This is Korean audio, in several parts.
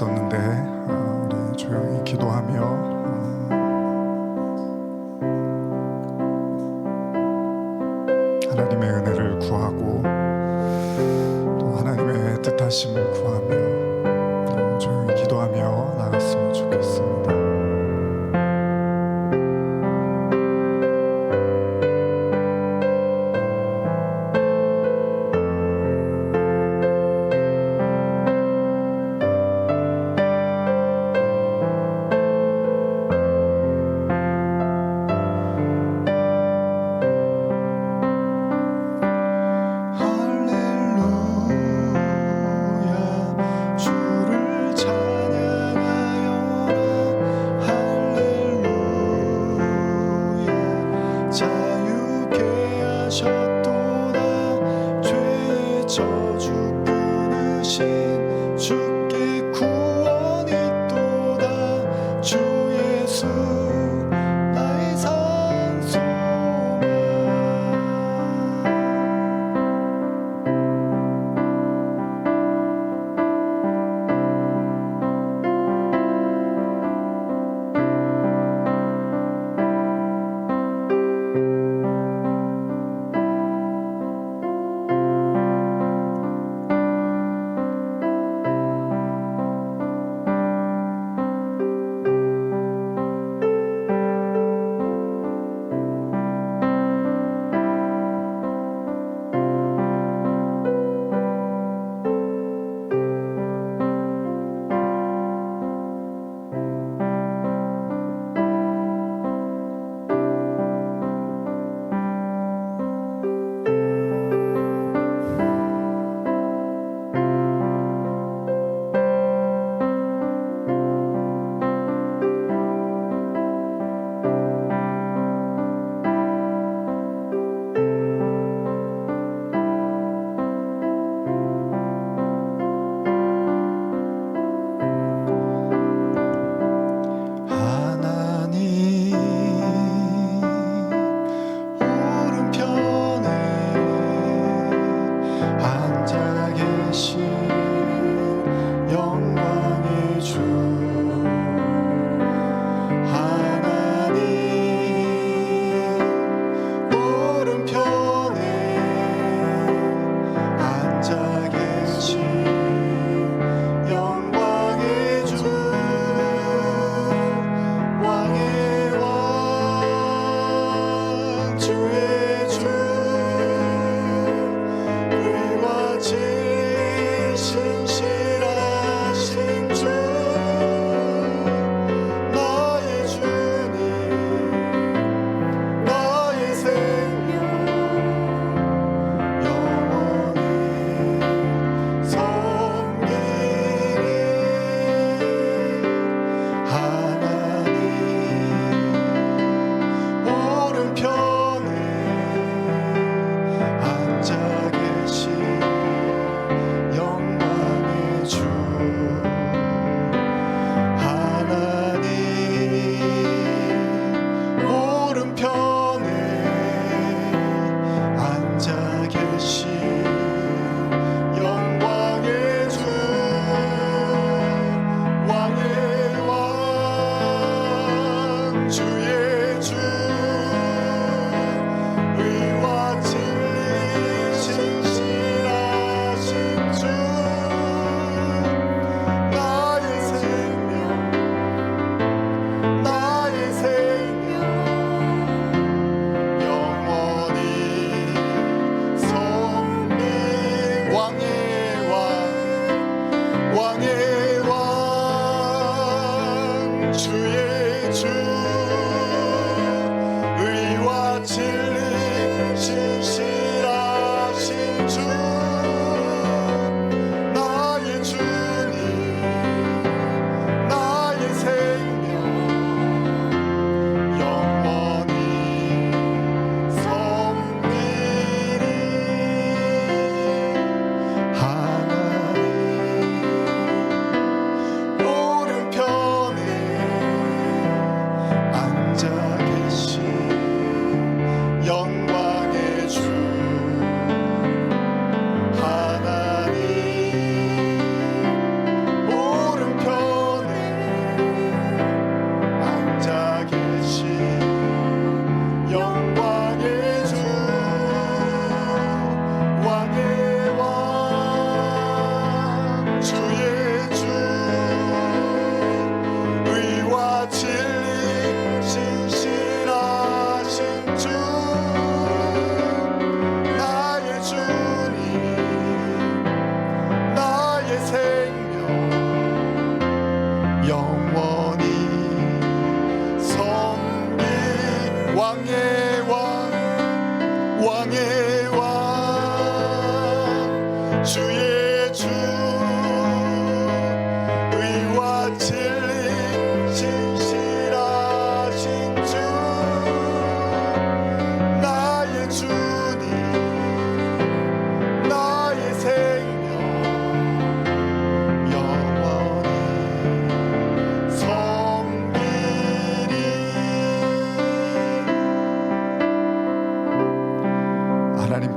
있었는데 우리 조용히 기도하며 하나님의 은혜를 구하고 또 하나님의 뜻하심을 구하며 조용히 기도하며 나갔으면 좋겠습니다. 주께 구원이 있도다. 주 예수 나의 산소망.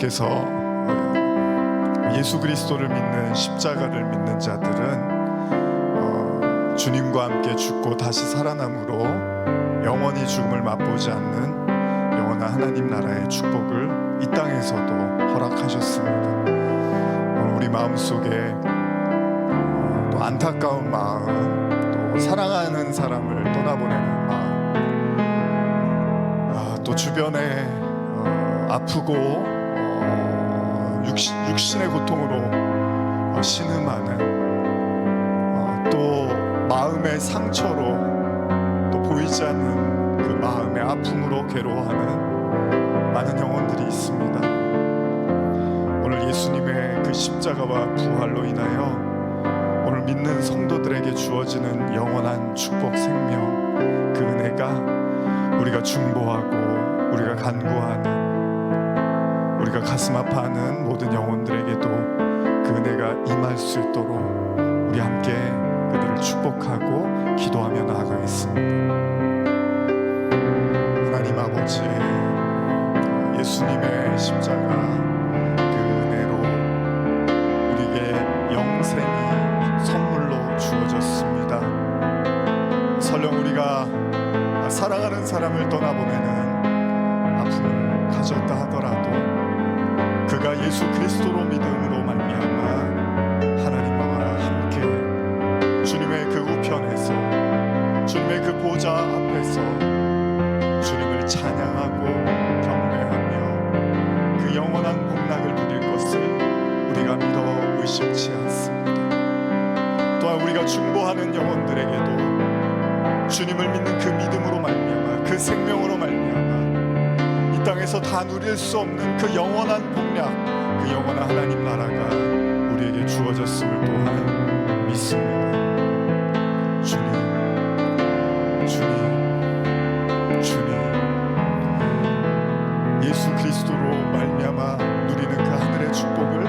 하나님께서 예수 그리스도를 믿는 십자가를 믿는 자들은 주님과 함께 죽고 다시 살아남으로 영원히 죽음을 맛보지 않는 영원한 하나님 나라의 축복을 이 땅에서도 허락하셨습니다. 오늘 우리 마음속에 또 안타까운 마음, 또 사랑하는 사람을 떠나보내는 마음, 또 주변에 아프고 육신의 고통으로 신음하는, 또 마음의 상처로 또 보이지 않는 그 마음의 아픔으로 괴로워하는 많은 영혼들이 있습니다. 오늘 예수님의 그 십자가와 부활로 인하여 오늘 믿는 성도들에게 주어지는 영원한 축복, 생명, 그 은혜가 우리가 중보하고 우리가 간구하는, 우리가 가슴 아파하는 모든 영혼들에게도 그 은혜가 임할 수 있도록 우리 함께 그들을 축복하고 기도하며 나아가겠습니다. 하나님 아버지, 예수님의 십자가 그 은혜로 우리에게 영생이 선물로 주어졌습니다. 설령 우리가 사랑하는 사람을 떠나보내는 아픔을 가졌다 하더라도 그가 예수 그리스도로 믿음으로 말미암아 하나님과 함께 주님의 그 우편에서, 주님의 그 보좌 앞에서 주님을 찬양하고 경배하며 그 영원한 복락을 누릴 것을 우리가 믿어 의심치 않습니다. 또한 우리가 중보하는 영혼들에게도 주님을 믿는 그 믿음으로 말미암아, 그 생명으로 말미암아 이 땅에서 다 누릴 수 없는 그 영원한 복락, 그 영원한 하나님 나라가 우리에게 주어졌음을 또한 믿습니다. 주님, 예수 그리스도로 말미암아 누리는 그 하늘의 축복을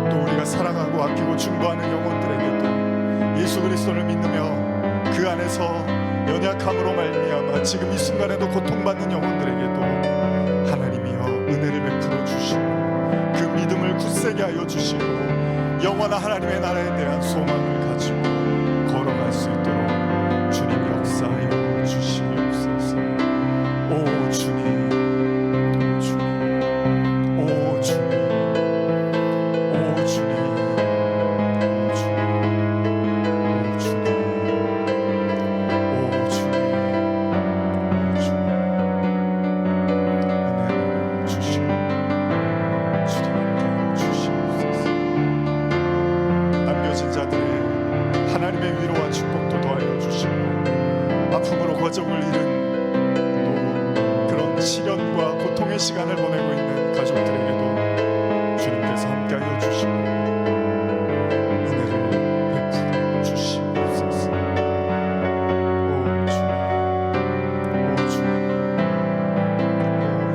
또 우리가 사랑하고 아끼고 중보하는 영혼들에게도 예수 그리스도를 믿으며 그 안에서 연약함으로 말미암아 지금 이 순간에도 고통받는 영혼들에게도 하나님이여 은혜를 베풀어 주시고 그 믿음을 굳세게 하여 주시고 영원한 하나님의 나라에 대한 소망을 가지고 걸어갈 수 있도록 주님이 역사하여 주시옵소서. 오 주님, 가족을 잃은 또 그런 시련과 고통의 시간을 보내고 있는 가족들에게도 주님께서 함께하여 주시고 은혜를 베풀어 주시옵소서. 오 주님, 오 주님, 오 주님,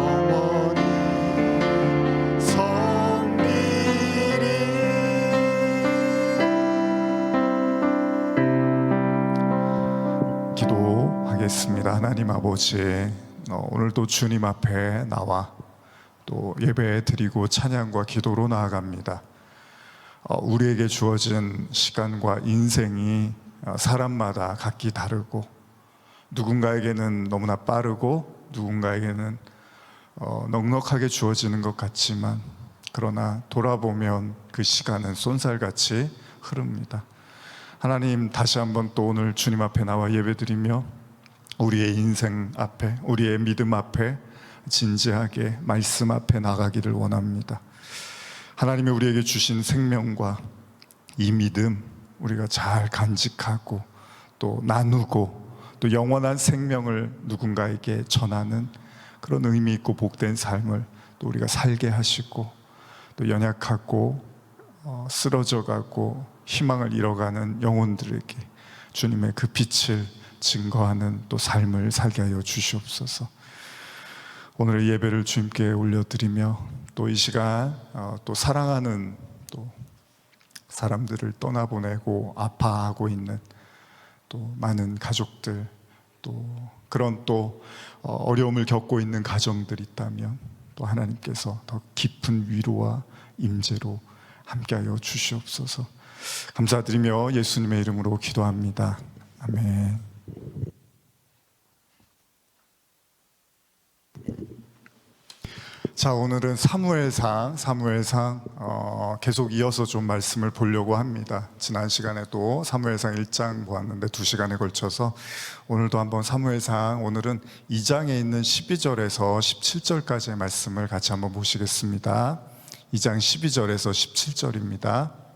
영원히 섬기리 기도하겠습니다. 하나님 아버지, 오늘도 주님 앞에 나와 또 예배 드리고 찬양과 기도로 나아갑니다. 우리에게 주어진 시간과 인생이 사람마다 각기 다르고 누군가에게는 너무나 빠르고 누군가에게는 넉넉하게 주어지는 것 같지만 그러나 돌아보면 그 시간은 쏜살같이 흐릅니다. 하나님, 다시 한번 또 오늘 주님 앞에 나와 예배드리며 우리의 인생 앞에, 우리의 믿음 앞에 진지하게 말씀 앞에 나가기를 원합니다. 하나님이 우리에게 주신 생명과 이 믿음 우리가 잘 간직하고 또 나누고 또 영원한 생명을 누군가에게 전하는 그런 의미 있고 복된 삶을 또 우리가 살게 하시고 또 연약하고 쓰러져 가고 희망을 잃어가는 영혼들에게 주님의 그 빛을 증거하는 또 삶을 살게 하여 주시옵소서. 오늘의 예배를 주님께 올려드리며 또 이 시간 또 사랑하는 또 사람들을 떠나보내고 아파하고 있는 또 많은 가족들, 또 그런 또 어려움을 겪고 있는 가정들이 있다면 또 하나님께서 더 깊은 위로와 임재로 함께하여 주시옵소서. 감사드리며 예수님의 이름으로 기도합니다. 아멘. 자, 오늘은 사무엘상 계속 이어서 좀 말씀을 보려고 합니다. 지난 시간에도 사무엘상 1장 보았는데 2시간에 걸쳐서 오늘도 한번 사무엘상, 오늘은 2장에 있는 12절에서 17절까지의 말씀을 같이 한번 보시겠습니다. 2장 12절에서 17절입니다.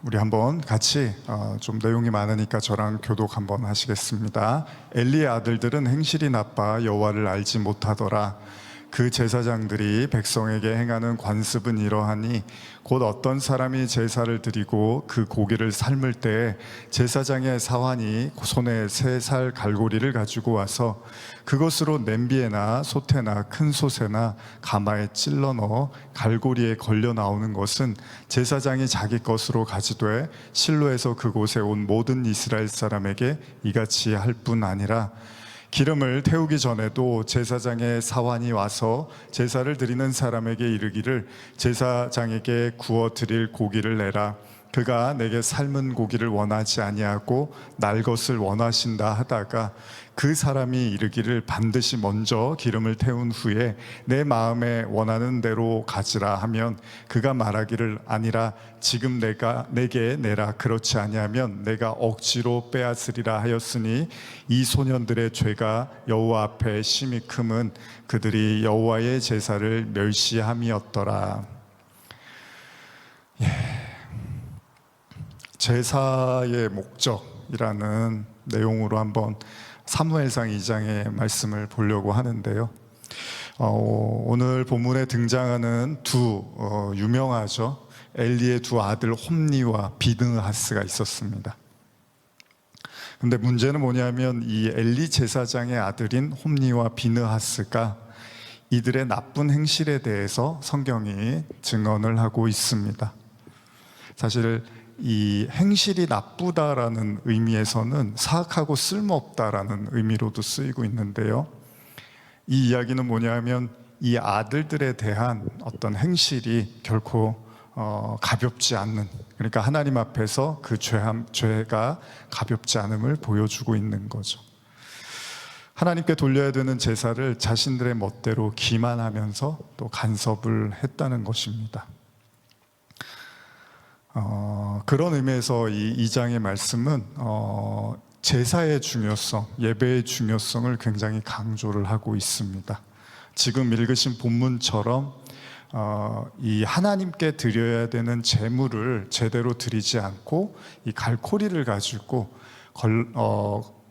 우리 한번 같이 좀 내용이 많으니까 저랑 교독 한번 하시겠습니다. 엘리의 아들들은 행실이 나빠 여호와를 알지 못하더라. 그 제사장들이 백성에게 행하는 관습은 이러하니 곧 어떤 사람이 제사를 드리고 그 고기를 삶을 때에 제사장의 사환이 손에 3살 갈고리를 가지고 와서 그것으로 냄비에나 솥에나 큰 솥에나 가마에 찔러 넣어 갈고리에 걸려 나오는 것은 제사장이 자기 것으로 가지되 실로에서 그곳에 온 모든 이스라엘 사람에게 이같이 할 뿐 아니라 기름을 태우기 전에도 제사장의 사환이 와서 제사를 드리는 사람에게 이르기를 제사장에게 구워 드릴 고기를 내라. 그가 내게 삶은 고기를 원하지 아니하고 날 것을 원하신다 하다가 그 사람이 이르기를 반드시 먼저 기름을 태운 후에 내 마음에 원하는 대로 가지라 하면 그가 말하기를 아니라 지금 내게 내라. 그렇지 아니하면 내가 억지로 빼앗으리라 하였으니 이 소년들의 죄가 여호와 앞에 심히 크면 그들이 여호와의 제사를 멸시함이었더라. 제사의 목적이라는 내용으로 한번 사무엘상 2장의 말씀을 보려고 하는데요. 오늘 본문에 등장하는 두 유명하죠. 엘리의 두 아들 홈니와 비느하스가 있었습니다. 근데 문제는 뭐냐면 이 엘리 제사장의 아들인 홈니와 비느하스가 이들의 나쁜 행실에 대해서 성경이 증언을 하고 있습니다. 사실 이 행실이 나쁘다라는 의미에서는 사악하고 쓸모없다라는 의미로도 쓰이고 있는데요. 이 이야기는 뭐냐면 이 아들들에 대한 어떤 행실이 결코 가볍지 않는, 그러니까 하나님 앞에서 그 죄가 가볍지 않음을 보여주고 있는 거죠. 하나님께 돌려야 되는 제사를 자신들의 멋대로 기만하면서 또 간섭을 했다는 것입니다. 그런 의미에서 이 2장의 말씀은 제사의 중요성, 예배의 중요성을 굉장히 강조를 하고 있습니다. 지금 읽으신 본문처럼 이 하나님께 드려야 되는 제물을 제대로 드리지 않고 이 갈고리를 가지고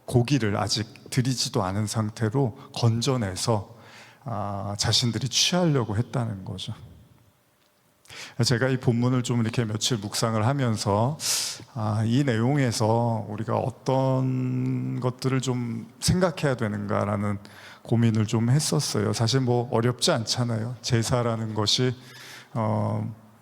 고기를 아직 드리지도 않은 상태로 건져내서 자신들이 취하려고 했다는 거죠. 제가 이 본문을 좀 이렇게 며칠 묵상을 하면서 이 내용에서 우리가 어떤 것들을 좀 생각해야 되는가라는 고민을 좀 했었어요. 사실 뭐 어렵지 않잖아요. 제사라는 것이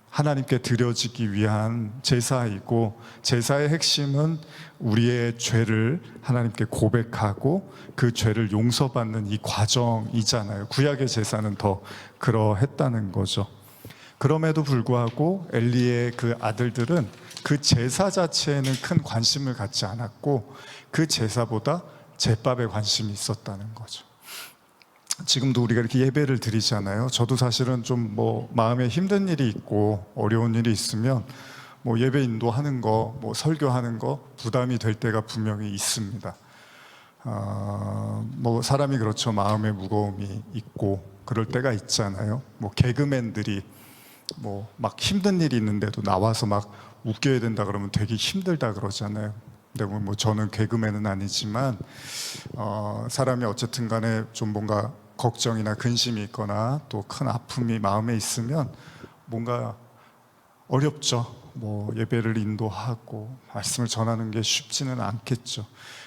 하나님께 드려지기 위한 제사이고, 제사의 핵심은 우리의 죄를 하나님께 고백하고 그 죄를 용서받는 이 과정이잖아요. 구약의 제사는 더 그러했다는 거죠. 그럼에도 불구하고 엘리의 그 아들들은 그 제사 자체에는 큰 관심을 갖지 않았고 그 제사보다 제밥에 관심이 있었다는 거죠. 지금도 우리가 이렇게 예배를 드리잖아요. 저도 사실은 좀 마음에 힘든 일이 있고 어려운 일이 있으면 예배 인도하는 거, 설교하는 거 부담이 될 때가 분명히 있습니다. 사람이 그렇죠. 마음에 무거움이 있고 그럴 때가 있잖아요. 개그맨들이 막 힘든 일이 있는데도 나와서 막 웃겨야 된다 그러면 되게 힘들다 그러잖아요. 근데 저는 개그맨은 아니지만 사람이 어쨌든 간에 좀 뭔가 걱정이나 근심이 있거나 또 큰 아픔이 마음에 있으면 뭔가 어렵죠. 예배를 인도하고 말씀을 전하는 게 쉽지는 않겠죠.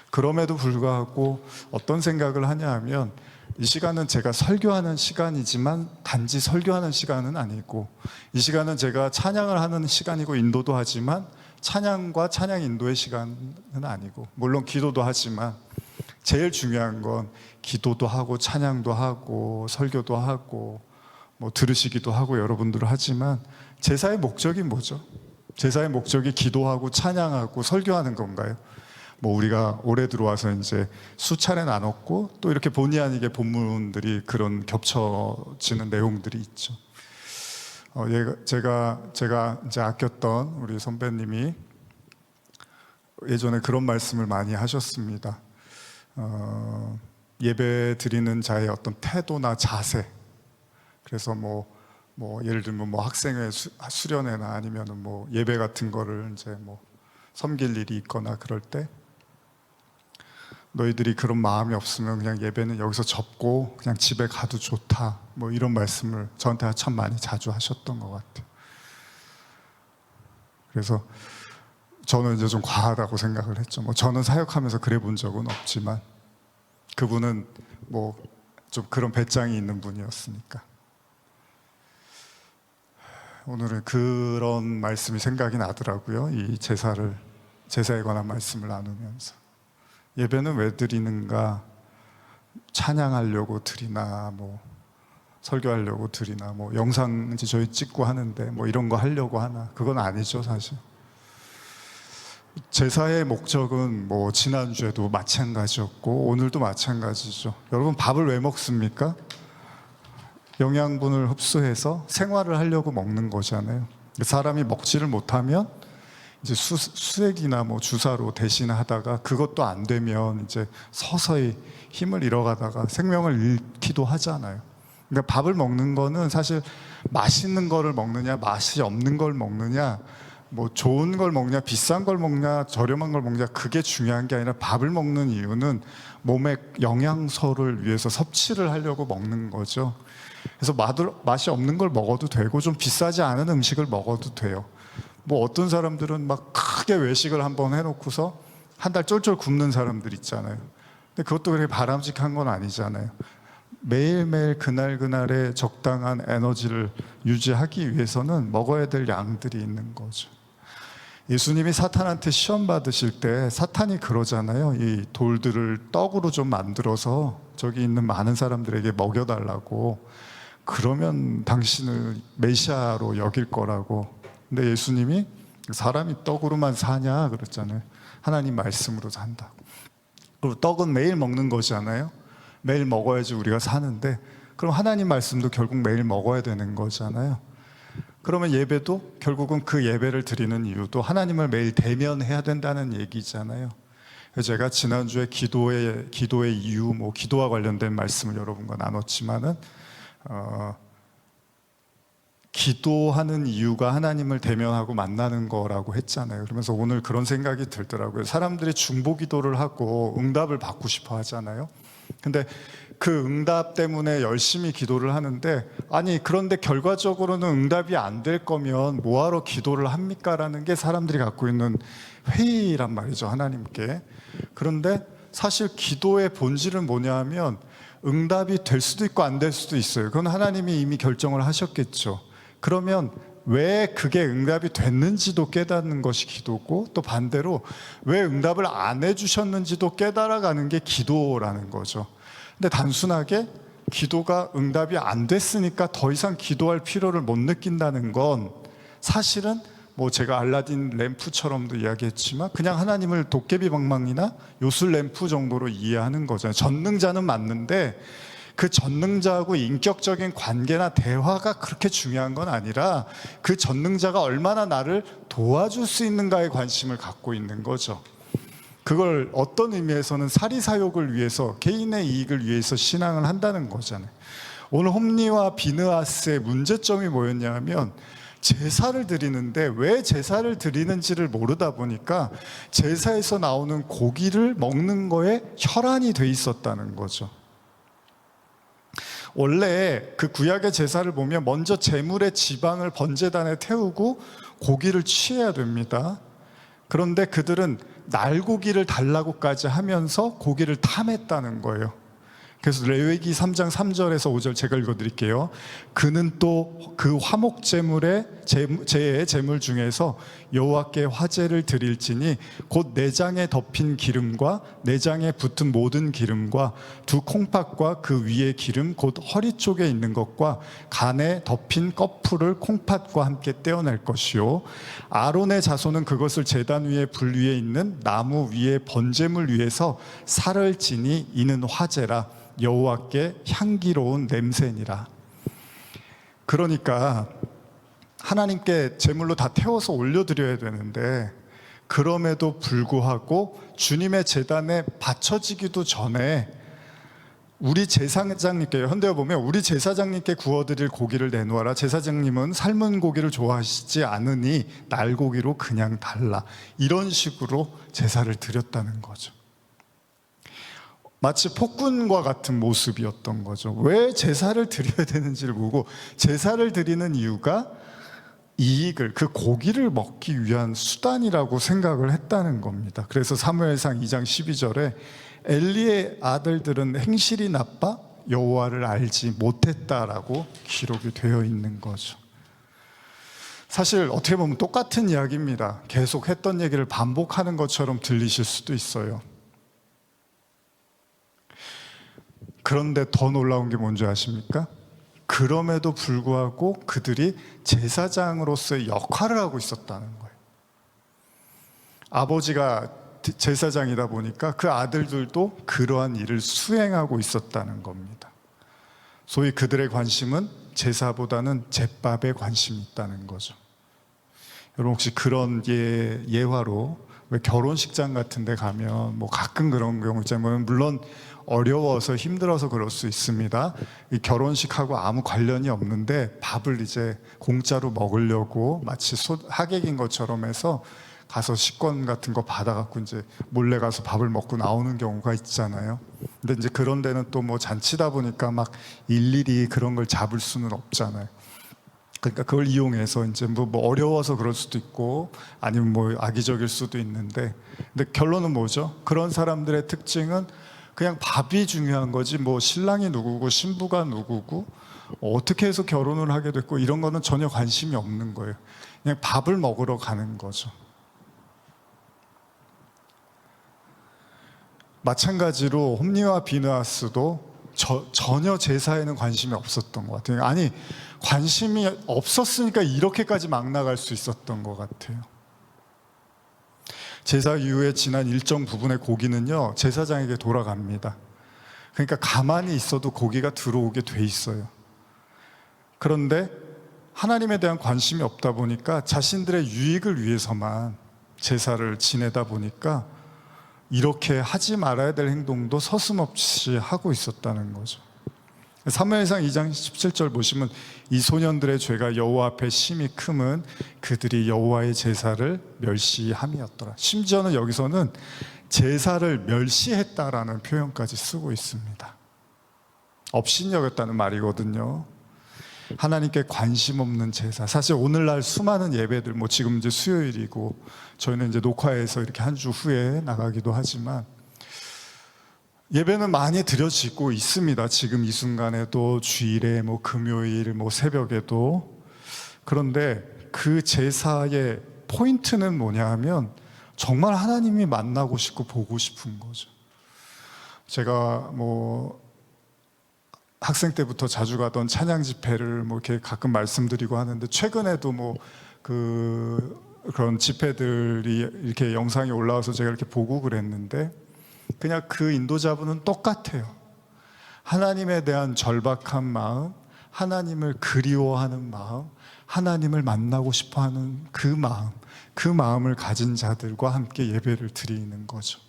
그럼에도 불구하고 어떤 생각을 하냐 하면 이 시간은 제가 설교하는 시간이지만 단지 설교하는 시간은 아니고 이 시간은 제가 찬양을 하는 시간이고 인도도 하지만 찬양과 찬양 인도의 시간은 아니고 물론 기도도 하지만 제일 중요한 건 기도도 하고 찬양도 하고 설교도 하고 들으시기도 하고 여러분들 하지만 제사의 목적이 뭐죠? 제사의 목적이 기도하고 찬양하고 설교하는 건가요? 우리가 올해 들어와서 이제 수차례 나눴고 또 이렇게 본의 아니게 본문들이 그런 겹쳐지는 내용들이 있죠. 제가 이제 아꼈던 우리 선배님이 예전에 그런 말씀을 많이 하셨습니다. 예배 드리는 자의 어떤 태도나 자세. 그래서 예를 들면 학생회 수련회나 아니면은 예배 같은 거를 이제 섬길 일이 있거나 그럴 때 너희들이 그런 마음이 없으면 그냥 예배는 여기서 접고 그냥 집에 가도 좋다. 이런 말씀을 저한테 참 많이 자주 하셨던 것 같아요. 그래서 저는 이제 좀 과하다고 생각을 했죠. 저는 사역하면서 그래 본 적은 없지만 그분은 좀 그런 배짱이 있는 분이었으니까. 오늘은 그런 말씀이 생각이 나더라고요. 이 제사에 관한 말씀을 나누면서 예배는 왜 드리는가? 찬양하려고 드리나 설교하려고 드리나 영상 이제 저희 찍고 하는데 이런 거 하려고 하나? 그건 아니죠, 사실. 제사의 목적은 지난주에도 마찬가지였고 오늘도 마찬가지죠. 여러분 밥을 왜 먹습니까? 영양분을 흡수해서 생활을 하려고 먹는 거잖아요. 사람이 먹지를 못하면 이제 수액이나 주사로 대신하다가 그것도 안 되면 이제 서서히 힘을 잃어가다가 생명을 잃기도 하잖아요. 그러니까 밥을 먹는 거는 사실 맛있는 거를 먹느냐 맛이 없는 걸 먹느냐 좋은 걸 먹냐 비싼 걸 먹냐 저렴한 걸 먹냐 그게 중요한 게 아니라 밥을 먹는 이유는 몸에 영양소를 위해서 섭취를 하려고 먹는 거죠. 그래서 맛이 없는 걸 먹어도 되고 좀 비싸지 않은 음식을 먹어도 돼요. 어떤 사람들은 막 크게 외식을 한번 해놓고서 한 달 쫄쫄 굶는 사람들 있잖아요. 근데 그것도 그렇게 바람직한 건 아니잖아요. 매일매일 그날그날의 적당한 에너지를 유지하기 위해서는 먹어야 될 양들이 있는 거죠. 예수님이 사탄한테 시험 받으실 때 사탄이 그러잖아요. 이 돌들을 떡으로 좀 만들어서 저기 있는 많은 사람들에게 먹여달라고. 그러면 당신을 메시아로 여길 거라고. 근데 예수님이 사람이 떡으로만 사냐 그랬잖아요. 하나님 말씀으로 산다고. 그리고 떡은 매일 먹는 거잖아요. 매일 먹어야지 우리가 사는데 그럼 하나님 말씀도 결국 매일 먹어야 되는 거잖아요. 그러면 예배도 결국은 그 예배를 드리는 이유도 하나님을 매일 대면해야 된다는 얘기잖아요. 제가 지난주에 기도의 이유, 기도와 관련된 말씀을 여러분과 나눴지만은 기도하는 이유가 하나님을 대면하고 만나는 거라고 했잖아요. 그러면서 오늘 그런 생각이 들더라고요. 사람들이 중보 기도를 하고 응답을 받고 싶어 하잖아요. 근데 그 응답 때문에 열심히 기도를 하는데 그런데 결과적으로는 응답이 안 될 거면 뭐하러 기도를 합니까? 라는 게 사람들이 갖고 있는 회의란 말이죠, 하나님께. 그런데 사실 기도의 본질은 뭐냐 하면 응답이 될 수도 있고 안 될 수도 있어요. 그건 하나님이 이미 결정을 하셨겠죠. 그러면 왜 그게 응답이 됐는지도 깨닫는 것이 기도고 또 반대로 왜 응답을 안 해주셨는지도 깨달아가는 게 기도라는 거죠. 근데 단순하게 기도가 응답이 안 됐으니까 더 이상 기도할 필요를 못 느낀다는 건 사실은 뭐 제가 알라딘 램프처럼도 이야기했지만 그냥 하나님을 도깨비 방망이나 요술 램프 정도로 이해하는 거잖아요. 전능자는 맞는데 그 전능자하고 인격적인 관계나 대화가 그렇게 중요한 건 아니라 그 전능자가 얼마나 나를 도와줄 수 있는가에 관심을 갖고 있는 거죠. 그걸 어떤 의미에서는 사리사욕을 위해서, 개인의 이익을 위해서 신앙을 한다는 거잖아요. 오늘 홈리와 비느하스의 문제점이 뭐였냐 하면 제사를 드리는데 왜 제사를 드리는지를 모르다 보니까 제사에서 나오는 고기를 먹는 거에 혈안이 돼 있었다는 거죠. 원래 그 구약의 제사를 보면 먼저 제물의 지방을 번제단에 태우고 고기를 취해야 됩니다. 그런데 그들은 날고기를 달라고까지 하면서 고기를 탐했다는 거예요. 그래서 레위기 3장 3절에서 5절 제가 읽어드릴게요. 그는 또 그 화목 제물의 제의 제물 중에서 여호와께 화제를 드릴지니 곧 내장에 덮인 기름과 내장에 붙은 모든 기름과 두 콩팥과 그 위에 기름 곧 허리 쪽에 있는 것과 간에 덮인 꺼풀을 콩팥과 함께 떼어낼 것이요 아론의 자손은 그것을 제단 위에 불 위에 있는 나무 위에 번제물 위에서 살을 지니 이는 화제라 여호와께 향기로운 냄새니라. 그러니까 하나님께 제물로 다 태워서 올려드려야 되는데 그럼에도 불구하고 주님의 제단에 바쳐지기도 전에 우리 제사장님께, 현대에 보면 우리 제사장님께 구워드릴 고기를 내놓아라. 제사장님은 삶은 고기를 좋아하시지 않으니 날고기로 그냥 달라. 이런 식으로 제사를 드렸다는 거죠. 마치 폭군과 같은 모습이었던 거죠. 왜 제사를 드려야 되는지를 보고 제사를 드리는 이유가 이익을, 그 고기를 먹기 위한 수단이라고 생각을 했다는 겁니다. 그래서 사무엘상 2장 12절에 엘리의 아들들은 행실이 나빠 여호와를 알지 못했다라고 기록이 되어 있는 거죠. 사실 어떻게 보면 똑같은 이야기입니다. 계속 했던 얘기를 반복하는 것처럼 들리실 수도 있어요. 그런데 더 놀라운 게 뭔지 아십니까? 그럼에도 불구하고 그들이 제사장으로서의 역할을 하고 있었다는 거예요. 아버지가 제사장이다 보니까 그 아들들도 그러한 일을 수행하고 있었다는 겁니다. 소위 그들의 관심은 제사보다는 제밥에 관심이 있다는 거죠. 여러분 혹시 그런 예화로 왜 결혼식장 같은 데 가면 뭐 가끔 그런 경우 있잖아요. 물론 어려워서 힘들어서 그럴 수 있습니다. 이 결혼식하고 아무 관련이 없는데 밥을 이제 공짜로 먹으려고 마치 하객인 것처럼 해서 가서 식권 같은 거 받아갖고 이제 몰래 가서 밥을 먹고 나오는 경우가 있잖아요. 근데 이제 그런 데는 또 뭐 잔치다 보니까 막 일일이 그런 걸 잡을 수는 없잖아요. 그러니까 그걸 이용해서 이제 뭐 어려워서 그럴 수도 있고 아니면 뭐 악의적일 수도 있는데, 근데 결론은 뭐죠? 그런 사람들의 특징은 그냥 밥이 중요한 거지 뭐 신랑이 누구고 신부가 누구고 어떻게 해서 결혼을 하게 됐고 이런 거는 전혀 관심이 없는 거예요. 그냥 밥을 먹으러 가는 거죠. 마찬가지로 홈리와 비느하스도 전혀 제사에는 관심이 없었던 것 같아요. 아니 관심이 없었으니까 이렇게까지 막 나갈 수 있었던 것 같아요. 제사 이후에 지난 일정 부분의 고기는요 제사장에게 돌아갑니다. 그러니까 가만히 있어도 고기가 들어오게 돼 있어요. 그런데 하나님에 대한 관심이 없다 보니까 자신들의 유익을 위해서만 제사를 지내다 보니까 이렇게 하지 말아야 될 행동도 서슴없이 하고 있었다는 거죠. 사무엘상 2장 17절 보시면 이 소년들의 죄가 여호와 앞에 심히 크면 그들이 여호와의 제사를 멸시함이었더라. 심지어는 여기서는 제사를 멸시했다라는 표현까지 쓰고 있습니다. 업신여겼다는 말이거든요. 하나님께 관심 없는 제사. 사실 오늘날 수많은 예배들, 뭐 지금 이제 수요일이고 저희는 이제 녹화해서 이렇게 한 주 후에 나가기도 하지만 예배는 많이 드려지고 있습니다. 지금 이 순간에도 주일에 뭐 금요일 뭐 새벽에도. 그런데 그 제사의 포인트는 뭐냐 하면 정말 하나님이 만나고 싶고 보고 싶은 거죠. 제가 뭐 학생 때부터 자주 가던 찬양 집회를 뭐 이렇게 가끔 말씀드리고 하는데, 최근에도 뭐 그런 집회들이 이렇게 영상이 올라와서 제가 이렇게 보고 그랬는데, 그냥 그 인도자분은 똑같아요. 하나님에 대한 절박한 마음, 하나님을 그리워하는 마음, 하나님을 만나고 싶어하는 그 마음을 가진 자들과 함께 예배를 드리는 거죠.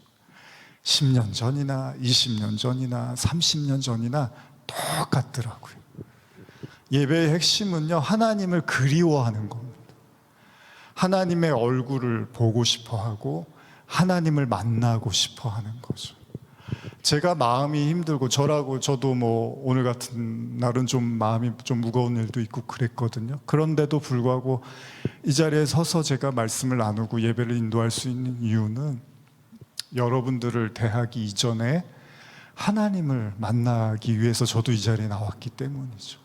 10년 전이나 20년 전이나 30년 전이나 똑같더라고요. 예배의 핵심은요, 하나님을 그리워하는 겁니다. 하나님의 얼굴을 보고 싶어하고 하나님을 만나고 싶어하는 거죠. 제가 마음이 힘들고, 저도 뭐 오늘 같은 날은 좀 마음이 좀 무거운 일도 있고 그랬거든요. 그런데도 불구하고 이 자리에 서서 제가 말씀을 나누고 예배를 인도할 수 있는 이유는 여러분들을 대하기 이전에 하나님을 만나기 위해서 저도 이 자리에 나왔기 때문이죠.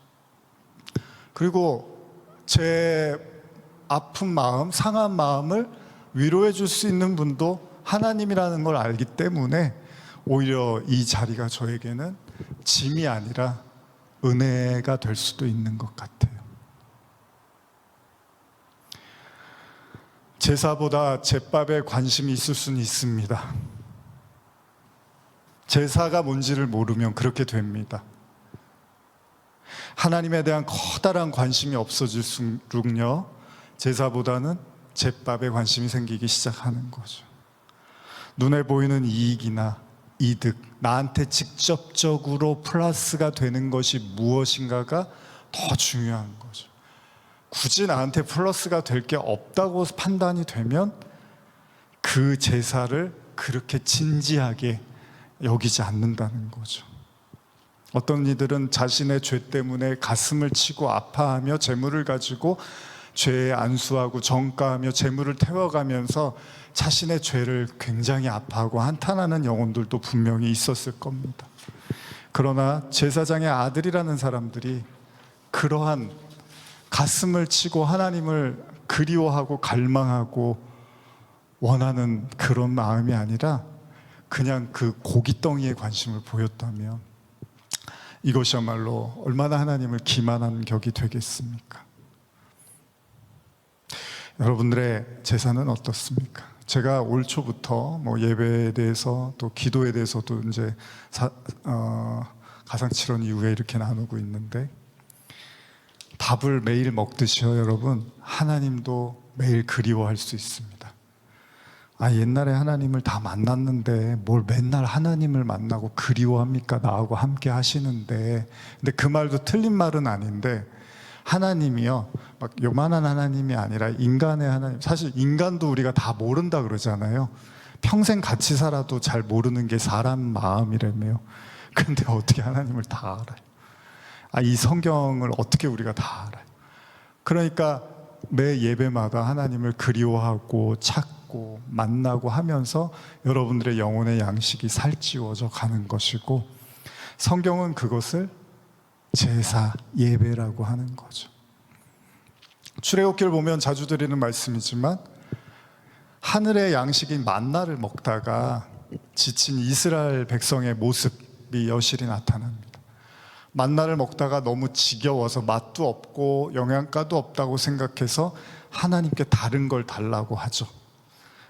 그리고 제 아픈 마음, 상한 마음을 위로해 줄 수 있는 분도 하나님이라는 걸 알기 때문에 오히려 이 자리가 저에게는 짐이 아니라 은혜가 될 수도 있는 것 같아요. 제사보다 제밥에 관심이 있을 수는 있습니다. 제사가 뭔지를 모르면 그렇게 됩니다. 하나님에 대한 커다란 관심이 없어질수록요, 제사보다는 제밥에 관심이 생기기 시작하는 거죠. 눈에 보이는 이익이나 이득, 나한테 직접적으로 플러스가 되는 것이 무엇인가가 더 중요한 거죠. 굳이 나한테 플러스가 될 게 없다고 판단이 되면 그 제사를 그렇게 진지하게 여기지 않는다는 거죠. 어떤 이들은 자신의 죄 때문에 가슴을 치고 아파하며 재물을 가지고 죄에 안수하고 정가하며 재물을 태워가면서 자신의 죄를 굉장히 아파하고 한탄하는 영혼들도 분명히 있었을 겁니다. 그러나 제사장의 아들이라는 사람들이 그러한 가슴을 치고 하나님을 그리워하고 갈망하고 원하는 그런 마음이 아니라 그냥 그 고깃덩이에 관심을 보였다면 이것이야말로 얼마나 하나님을 기만한 격이 되겠습니까? 여러분들의 제사는 어떻습니까? 제가 올 초부터 뭐 예배에 대해서 또 기도에 대해서도 이제 가상칠언 이후에 이렇게 나누고 있는데, 밥을 매일 먹듯이요, 여러분, 하나님도 매일 그리워할 수 있습니다. 옛날에 하나님을 다 만났는데 뭘 맨날 하나님을 만나고 그리워합니까? 나하고 함께 하시는데. 근데 그 말도 틀린 말은 아닌데, 하나님이요, 막 요만한 하나님이 아니라 인간의 하나님. 사실 인간도 우리가 다 모른다 그러잖아요. 평생 같이 살아도 잘 모르는 게 사람 마음이라며요. 근데 어떻게 하나님을 다 알아요? 이 성경을 어떻게 우리가 다 알아요? 그러니까 매 예배마다 하나님을 그리워하고 찾고 만나고 하면서 여러분들의 영혼의 양식이 살찌워져 가는 것이고, 성경은 그것을 제사, 예배라고 하는 거죠. 출애굽기를 보면 자주 드리는 말씀이지만, 하늘의 양식인 만나를 먹다가 지친 이스라엘 백성의 모습이 여실히 나타납니다. 만나를 먹다가 너무 지겨워서 맛도 없고 영양가도 없다고 생각해서 하나님께 다른 걸 달라고 하죠.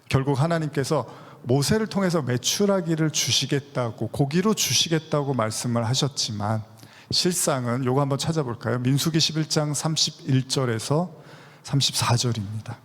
결국 하나님께서 모세를 통해서 메추라기를 주시겠다고, 고기로 주시겠다고 말씀을 하셨지만, 실상은 요거 한번 찾아볼까요? 민수기 11장 31절에서 34절입니다.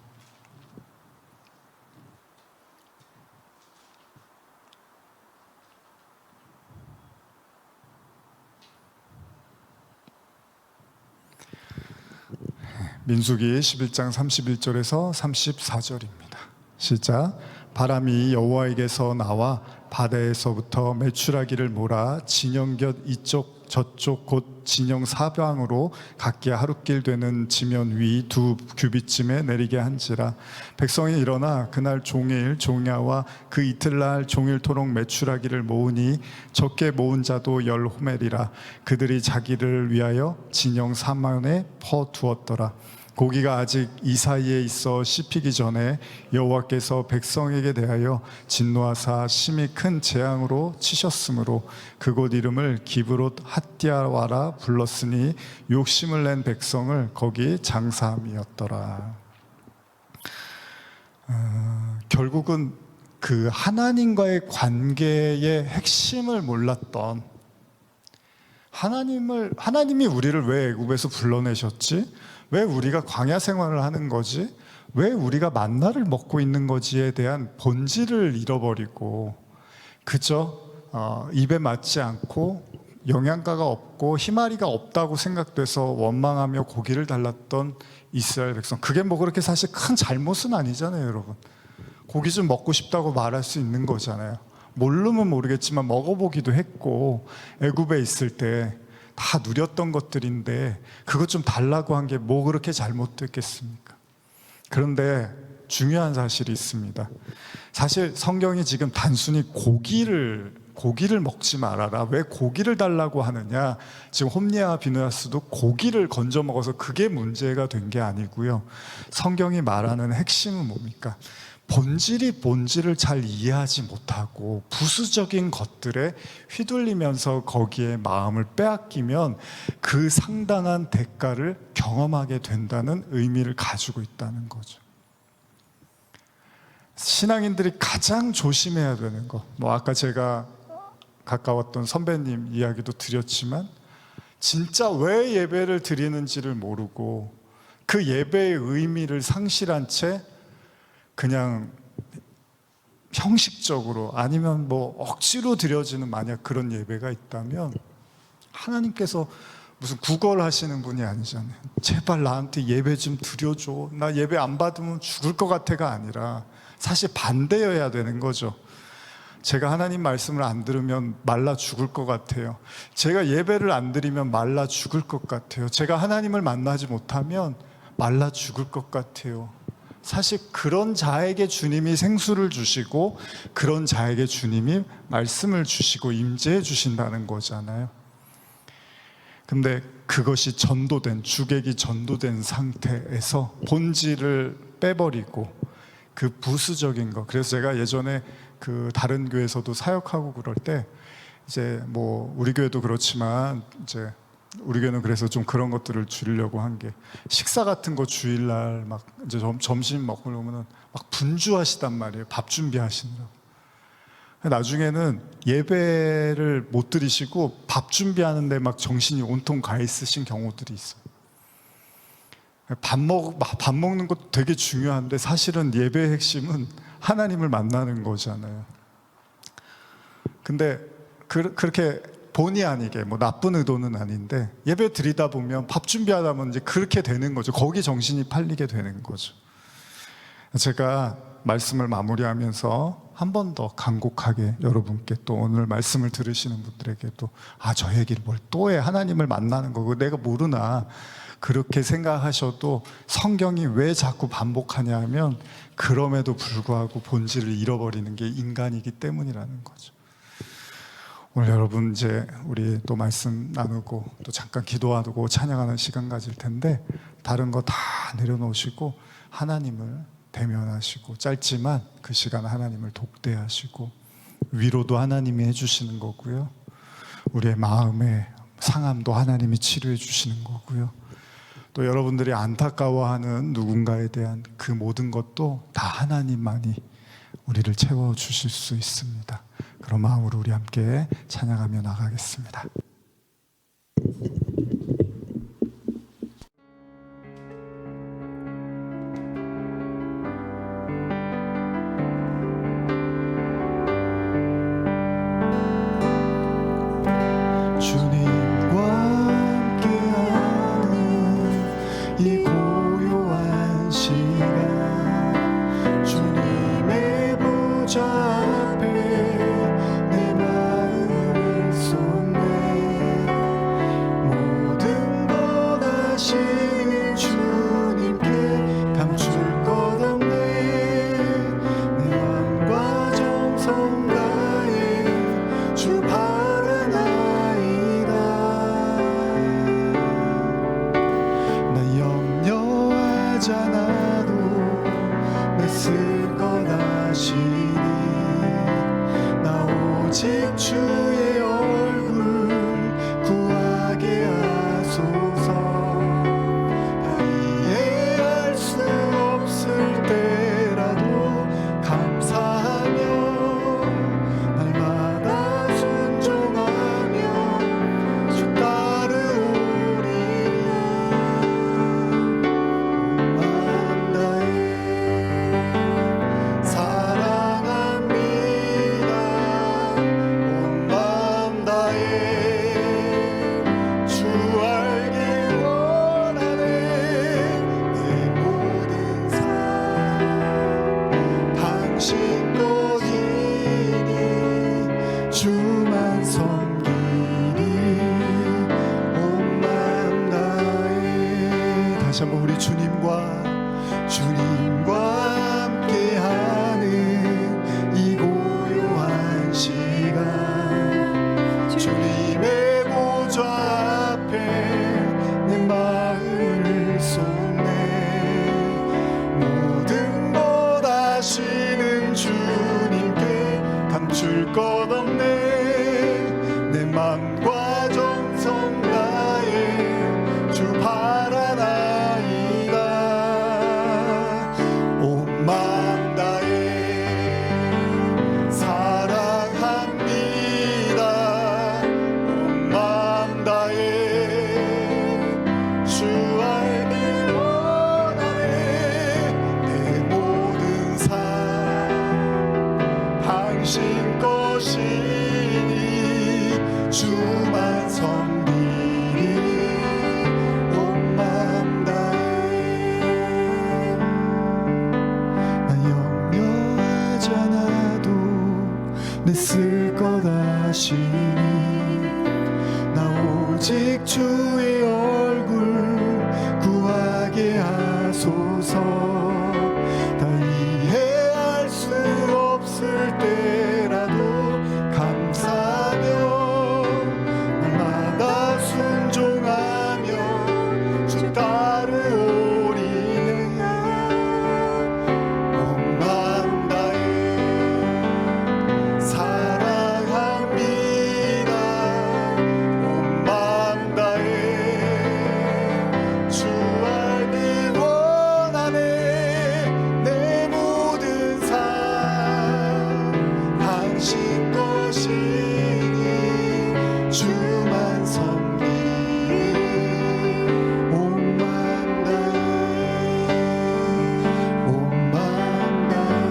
민수기 11장 31절에서 34절입니다. 시작. 바람이 여호와에게서 나와 바다에서부터 메추라기를 몰아 진영 곁 이쪽 저쪽 곧 진영 사방으로 각기 하루길 되는 지면 위 2규빗쯤에 내리게 한지라. 백성이 일어나 그날 종일 종야와 그 이틀날 종일토록 메추라기를 모으니 적게 모은 자도 10호멜이라. 그들이 자기를 위하여 진영 사면에 퍼두었더라. 고기가 아직 이 사이에 있어 씹히기 전에 여호와께서 백성에게 대하여 진노하사 심히 큰 재앙으로 치셨으므로 그곳 이름을 기브롯 핫디아와라 불렀으니 욕심을 낸 백성을 거기 장사함이었더라. 결국은 그 하나님과의 관계의 핵심을 몰랐던, 하나님이 우리를 왜 애굽에서 불러내셨지? 왜 우리가 광야 생활을 하는 거지? 왜 우리가 만나를 먹고 있는 거지에 대한 본질을 잃어버리고 그저 입에 맞지 않고 영양가가 없고 희마리가 없다고 생각돼서 원망하며 고기를 달랐던 이스라엘 백성. 그게 뭐 그렇게 사실 큰 잘못은 아니잖아요, 여러분. 고기 좀 먹고 싶다고 말할 수 있는 거잖아요. 모르면 모르겠지만 먹어보기도 했고 애굽에 있을 때 다 누렸던 것들인데 그것 좀 달라고 한 게 뭐 그렇게 잘못됐겠습니까? 그런데 중요한 사실이 있습니다. 사실 성경이 지금 단순히 고기를 먹지 말아라, 왜 고기를 달라고 하느냐, 지금 홈리와 비느하스도 고기를 건져 먹어서 그게 문제가 된 게 아니고요. 성경이 말하는 핵심은 뭡니까? 본질을 잘 이해하지 못하고 부수적인 것들에 휘둘리면서 거기에 마음을 빼앗기면 그 상당한 대가를 경험하게 된다는 의미를 가지고 있다는 거죠. 신앙인들이 가장 조심해야 되는 것, 뭐 아까 제가 가까웠던 선배님 이야기도 드렸지만 진짜 왜 예배를 드리는지를 모르고 그 예배의 의미를 상실한 채 그냥 형식적으로 아니면 뭐 억지로 드려지는 만약 그런 예배가 있다면 하나님께서 무슨 구걸하시는 분이 아니잖아요. 제발 나한테 예배 좀 드려줘, 나 예배 안 받으면 죽을 것 같아가 아니라 사실 반대여야 되는 거죠. 제가 하나님 말씀을 안 들으면 말라 죽을 것 같아요. 제가 예배를 안 드리면 말라 죽을 것 같아요. 제가 하나님을 만나지 못하면 말라 죽을 것 같아요. 사실 그런 자에게 주님이 생수를 주시고 그런 자에게 주님이 말씀을 주시고 임재해 주신다는 거잖아요. 근데 그것이 주객이 전도된 상태에서 본질을 빼버리고 그 부수적인 거. 그래서 제가 예전에 그 다른 교회에서도 사역하고 그럴 때 이제 뭐 우리 교회도 그렇지만 이제 우리 교회는 그래서 좀 그런 것들을 줄이려고 한 게, 식사 같은 거 주일날 막 이제 점심 먹고 오면은 막 분주하시단 말이에요. 밥 준비하시느라고. 나중에는 예배를 못 드리시고 밥 준비하는데 막 정신이 온통 가 있으신 경우들이 있어요. 밥 먹는 것도 되게 중요한데 사실은 예배의 핵심은 하나님을 만나는 거잖아요. 근데 그렇게 본의 아니게, 뭐 나쁜 의도는 아닌데 예배 드리다 보면 밥 준비하다 보면 이제 그렇게 되는 거죠. 거기 정신이 팔리게 되는 거죠. 제가 말씀을 마무리하면서 한 번 더 간곡하게 여러분께, 또 오늘 말씀을 들으시는 분들에게도 저 얘기를 뭘 또 해, 하나님을 만나는 거고 내가 모르나 그렇게 생각하셔도 성경이 왜 자꾸 반복하냐 하면 그럼에도 불구하고 본질을 잃어버리는 게 인간이기 때문이라는 거죠. 오늘 여러분 이제 우리 또 말씀 나누고 또 잠깐 기도하고 찬양하는 시간 가질 텐데 다른 거 다 내려놓으시고 하나님을 대면하시고, 짧지만 그 시간 하나님을 독대하시고, 위로도 하나님이 해주시는 거고요, 우리의 마음의 상함도 하나님이 치료해 주시는 거고요, 또 여러분들이 안타까워하는 누군가에 대한 그 모든 것도 다 하나님만이 우리를 채워주실 수 있습니다. 그런 마음으로 우리 함께 찬양하며 나가겠습니다. 애쓸 것 아시니 나 오직 주의 얼굴 구하게 하소서. 나 이해할 수 없을 때라도 감사하며 날마다 순종하며 주 따르오리. 마음 다해 사랑합니다. 온 마음 다해 주 알길 원하네. 내 모든 삶 당신 것이니 주만 섬기리. 온 마음 다해. 다시 한번 우리 주님과 함께하는 이 고요한 시간 주님의 보좌 앞에 내 마음을 쏟네. 모든 것 아시는 주님께 감출 것 없네. 내 맘과 정성 다해 주 바라나이다. 온 마음 다해 사랑합니다. 온 마음 다해 주 알길 원하네. 내 모든 삶 당신 것이니 주만 섬기리. 온 마음 다해 난 염려하지 않아도 내 쓸 것 아시니 나 오직 주의 얼굴 구하게 하소서. 다 이해할 수 없을 때라도 감사하며 날마다 순종하며 주 따르오리네. 온 마음 다해 사랑합니다. 온 마음 다해 주 알길 원하네. 내 모든 삶 당신 것이니 주만 섬기리. 온 마음 다해 온 마음 다해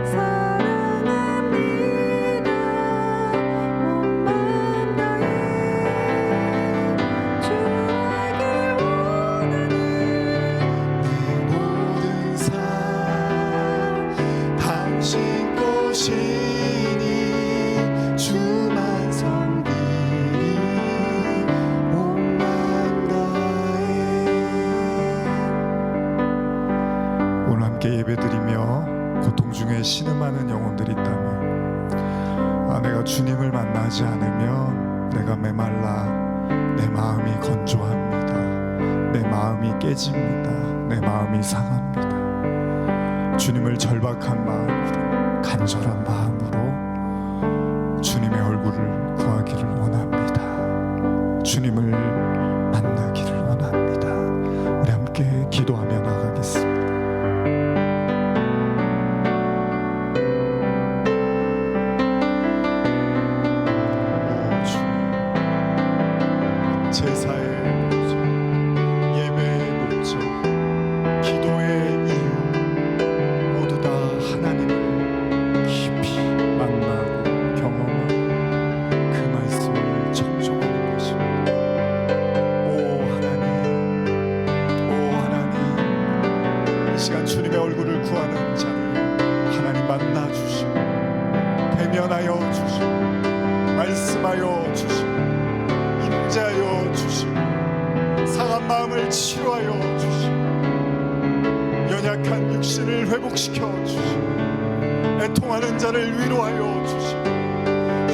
사랑합니다. 온 마음 다해 주 알길 원하네. 내 모든 삶 당신 것이니 주만 섬기리. 온 마음 다해. 오늘 함께 예배드리며 고통 중에 신음하는 영혼들이 있다면 내가 주님을 만나지 않으면 내가 메말라 내 마음이 건조합니다. 내 마음이 깨집니다. 내 마음이 상합니다. 주님을 절박한 마음으로 간절한 마음으로 주님의 얼굴을 구하기를 원합니다. 주님을 만나기를 원합니다. 우리 함께 기도하며 나가겠습니다. 오 주, 제사의 목적, 예배의 목적, 기도의 이유 모두 다 하나님을 깊이 만나고 경험하고 그 말씀을 청종하는 것입니다. 오 하나님, 오 하나님, 이 시간 주님의 얼굴을 구하는 자를 하나님 만나 주시고 대면하여 주시고 말씀하여 주시고 임재하여 주시고 상한 마음을 치료하여 주시고 연약한 육신을 회복시켜 주시고 애통하는 자를 위로하여 주시고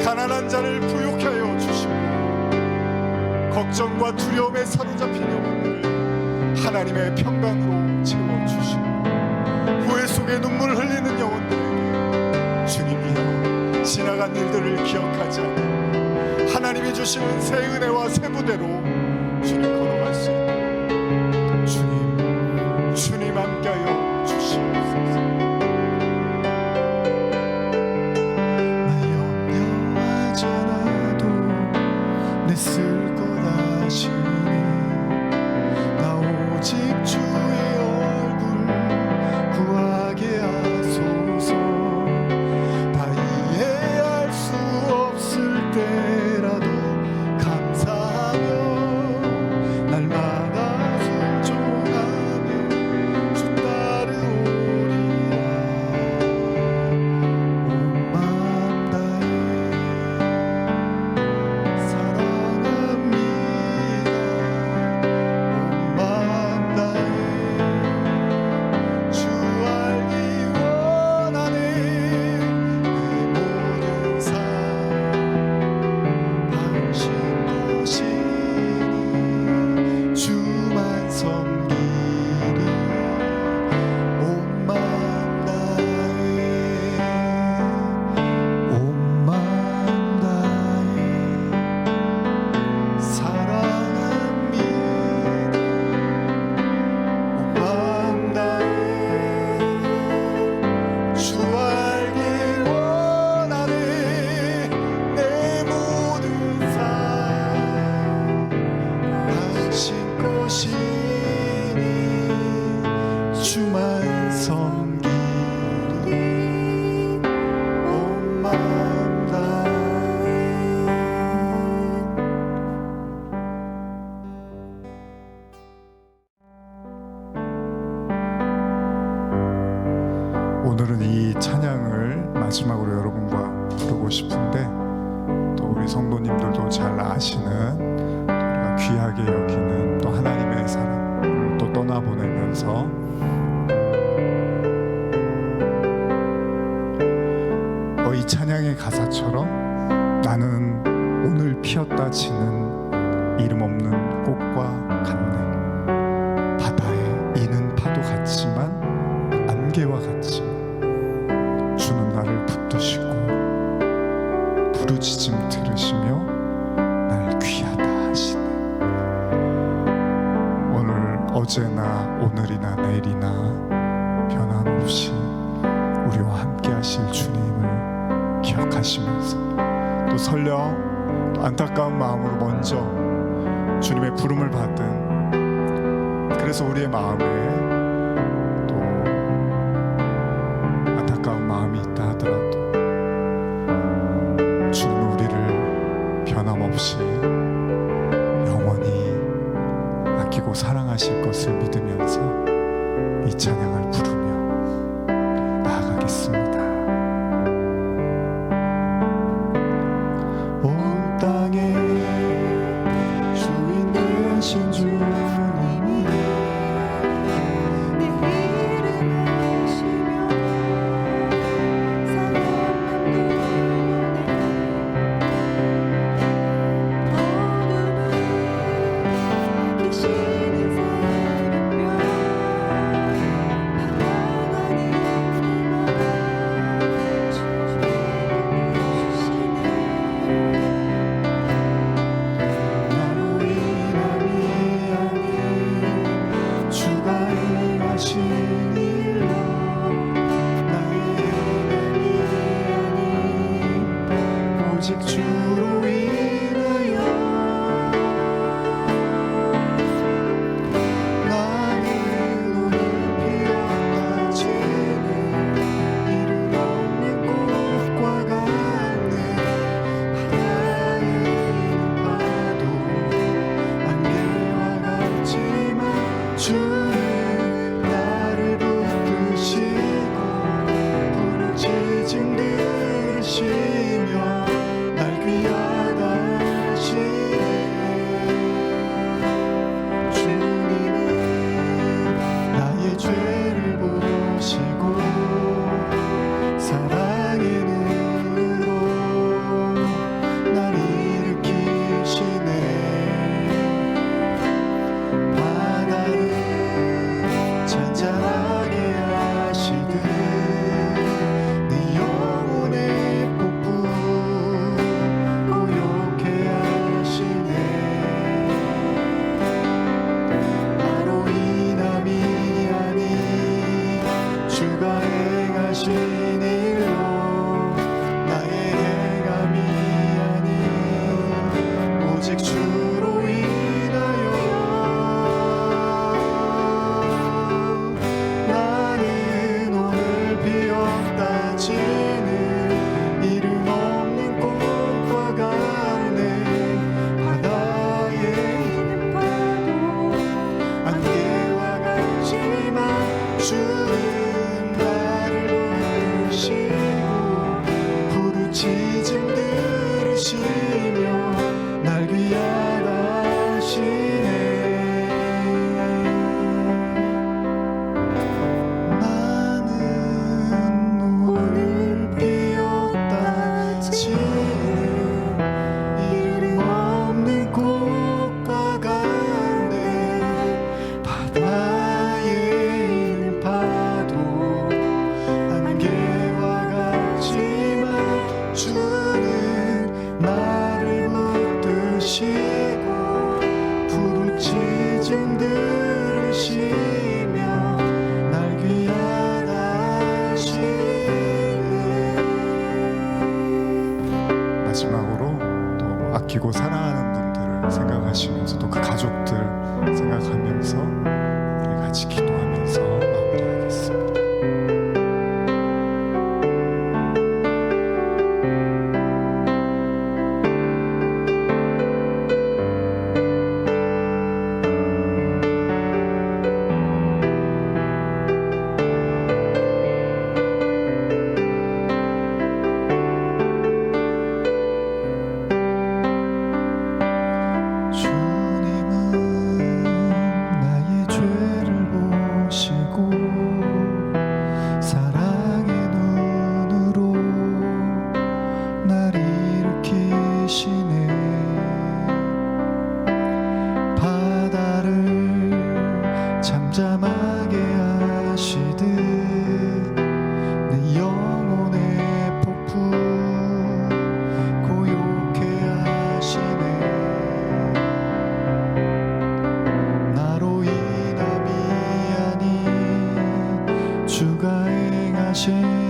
가난한 자를 부욕해 하여 주시고 걱정과 두려움에 사로잡힌 영혼들을 하나님의 평강으로 채워주시고 주의 눈물 흘리는 영혼들에게 주님이여 지나간 일들을 기억하지 않고 하나님이 주시는 새 은혜와 새 부대로 주님 걸어갈 수 있도록 주님 함께하여 주시옵소서. 나 염려하지 않아도 내 쓸 것 아시니 나 오직 주의 얼굴 구하게 하소서. 다 이해할 수 없을 때라도 감사하며 날마다 순종하며 주 따르오리라. 온 마음 다해 사랑합니다. 온 마음 다해 주 알기 원하네. 내 모든 삶 당신 것이니 주만 섬기리. 온 마음 다해 온 마음 다해 사랑합니다. 온 마음 다해 주 알기 원하네. 내 모든 삶 당신 것이니 주만 섬기리. 온 마음 다해. 오늘은 이 찬양을 마지막으로 여러분과 부르고 싶은데 또 우리 성도님들도 잘 아시는 우리가 귀하게 여기는 또 하나님의 사랑을 또 떠나보내면서 이 찬양의 가사처럼 나는 오늘 피었다 지는 이름 없는 꽃과 같네. 바다에 이는 파도 같지만 안개와 같지만 주는 나를 붙드시고 부르짖음 들으시며 날 귀하다 하시네. 오늘 어제나 오늘이나 내일이나 변함없이 우리와 함께 하실 주님을 기억하시면서 또 설령 또 안타까운 마음으로 먼저 주님의 부름을 받은 그래서 우리의 마음에 또 안타까운 마음이 있다 하더라도 주님은 우리를 변함없이 영원히 아끼고 사랑하실 것을 믿으면서 이 찬양을 부르며 나아가겠습니다. 온 땅에 주인 되신 주님이 내 이름을 부르시며 사랑함도 어둠을 이기시는 새벽별 바다 주는 나를 부르시고 부르짖음 들으시며 날 귀하시네. 나는 오늘 피었다 지는 이름 없는 꽃과 같네. 바다에 있는 파도 안개와 같지만 주는 나를 붙드시고 부르짖음 들으시며 날 귀하시네. 마지막으로 또 아끼고 사랑하는 분들을 생각하시면서 또 그 가족들 생각하면서 우리 같이 기도하면서 마무리하겠습니다. 주님은 나의 죄를 보시고 사랑의 눈으로 날 일으키시네. 바다를 잠잠하게 하시듯 내 영혼의 폭풍 고요케 하시네. 나로 인함이 아닌 주가 행하신